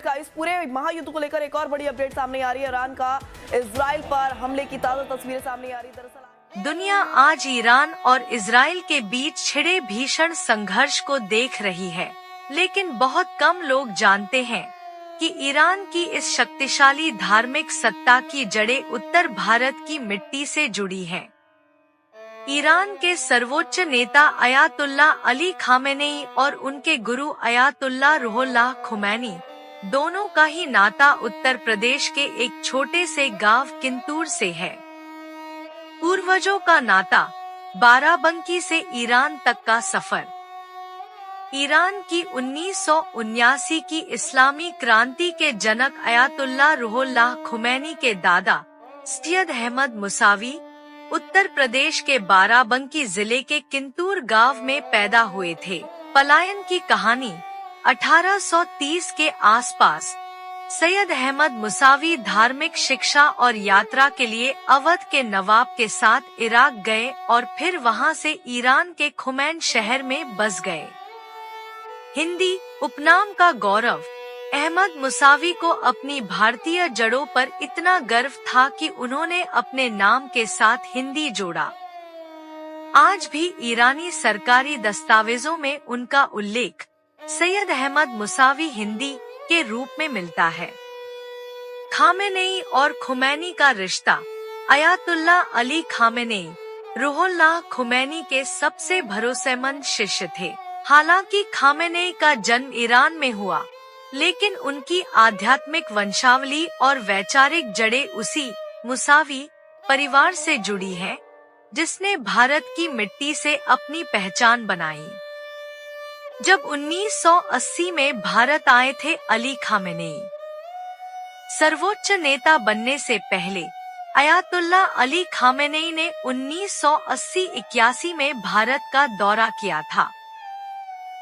का इस पूरे महायुद्ध को लेकर एक और बड़ी अपडेट सामने आ रही है। ईरान का इजराइल पर हमले की ताजा तस्वीरें सामने आ रही है। दरअसल दुनिया आज ईरान और इजराइल के बीच छिड़े भीषण संघर्ष को देख रही है, लेकिन बहुत कम लोग जानते हैं कि ईरान की इस शक्तिशाली धार्मिक सत्ता की जड़ें उत्तर भारत की मिट्टी से जुड़ी हैं। ईरान के सर्वोच्च नेता अयातुल्ला अली खामेनेई और उनके गुरु अयातुल्ला रुहुल्लाह खुमैनी दोनों का ही नाता उत्तर प्रदेश के एक छोटे से गांव किंतूर से है। पूर्वजों का नाता, बाराबंकी से ईरान तक का सफर। ईरान की 1979 की इस्लामी क्रांति के जनक अयातुल्ला रुहुल्लाह खुमैनी के दादा सैयद अहमद मुसावी उत्तर प्रदेश के बाराबंकी जिले के किंतूर गांव में पैदा हुए थे। पलायन की कहानी 1830 के आसपास सैयद अहमद मुसावी धार्मिक शिक्षा और यात्रा के लिए अवध के नवाब के साथ इराक गए और फिर वहां से ईरान के खुमैन शहर में बस गए। हिंदी उपनाम का गौरव। अहमद मुसावी को अपनी भारतीय जड़ों पर इतना गर्व था कि उन्होंने अपने नाम के साथ हिंदी जोड़ा। आज भी ईरानी सरकारी दस्तावेजों में उनका उल्लेख सैयद अहमद मुसावी हिंदी के रूप में मिलता है। खामेनेई और खुमैनी का रिश्ता। Ayatollah Ali Khamenei Ruhollah Khomeini के सबसे भरोसेमंद शिष्य थे। हालांकि खामेनेई का जन्म ईरान में हुआ, लेकिन उनकी आध्यात्मिक वंशावली और वैचारिक जड़ें उसी मुसावी परिवार से जुड़ी हैं, जिसने भारत की मिट्टी से अपनी पहचान बनाई। जब 1980 में भारत आए थे अली खामेनेई सर्वोच्च नेता बनने से पहले, अयातुल्ला अली खामेनेई ने 1980-81 में भारत का दौरा किया था।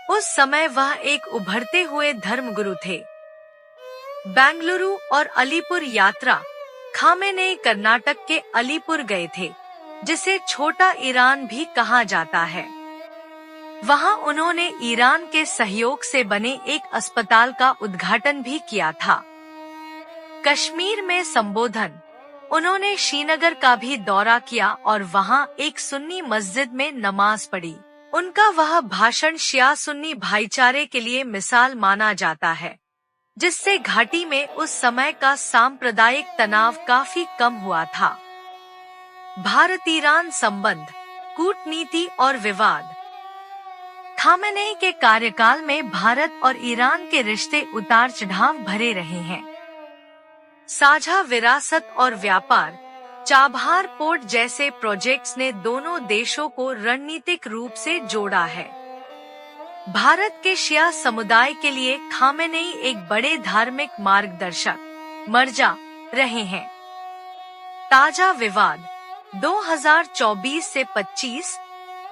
उस समय वह एक उभरते हुए धर्मगुरु थे। बेंगलुरु और अलीपुर यात्रा। खामेनेई कर्नाटक के अलीपुर गए थे, जिसे छोटा ईरान भी कहा जाता है। वहां उन्होंने ईरान के सहयोग से बने एक अस्पताल का उद्घाटन भी किया था। कश्मीर में संबोधन। उन्होंने श्रीनगर का भी दौरा किया और वहां एक सुन्नी मस्जिद में नमाज पढ़ी। उनका वह भाषण शिया सुन्नी भाईचारे के लिए मिसाल माना जाता है, जिससे घाटी में उस समय का सांप्रदायिक तनाव काफी कम हुआ था। भारत ईरान संबंध, कूटनीति और विवाद। खामेनेई के कार्यकाल में भारत और ईरान के रिश्ते उतार चढ़ाव भरे रहे हैं। साझा विरासत और व्यापार। चाबहार पोर्ट जैसे प्रोजेक्ट्स ने दोनों देशों को रणनीतिक रूप से जोड़ा है। भारत के शिया समुदाय के लिए खामेनेई एक बड़े धार्मिक मार्गदर्शक मर्जा रहे हैं। ताजा विवाद। 2024 से 25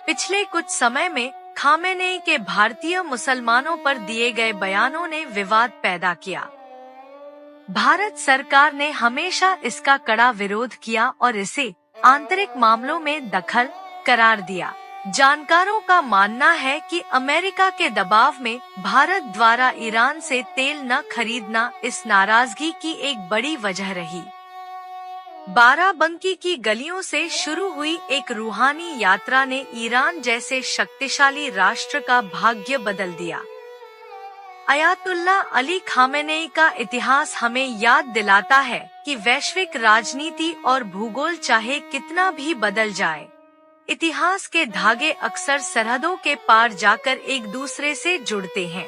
पिछले कुछ समय में खामेनेई के भारतीय मुसलमानों पर दिए गए बयानों ने विवाद पैदा किया। भारत सरकार ने हमेशा इसका कड़ा विरोध किया और इसे आंतरिक मामलों में दखल करार दिया। जानकारों का मानना है कि अमेरिका के दबाव में भारत द्वारा ईरान से तेल न खरीदना इस नाराजगी की एक बड़ी वजह रही। बाराबंकी की गलियों से शुरू हुई एक रूहानी यात्रा ने ईरान जैसे शक्तिशाली राष्ट्र का भाग्य बदल दिया। अयातुल्ला अली खामेनेई का इतिहास हमें याद दिलाता है कि वैश्विक राजनीति और भूगोल चाहे कितना भी बदल जाए, इतिहास के धागे अक्सर सरहदों के पार जाकर एक दूसरे से जुड़ते हैं।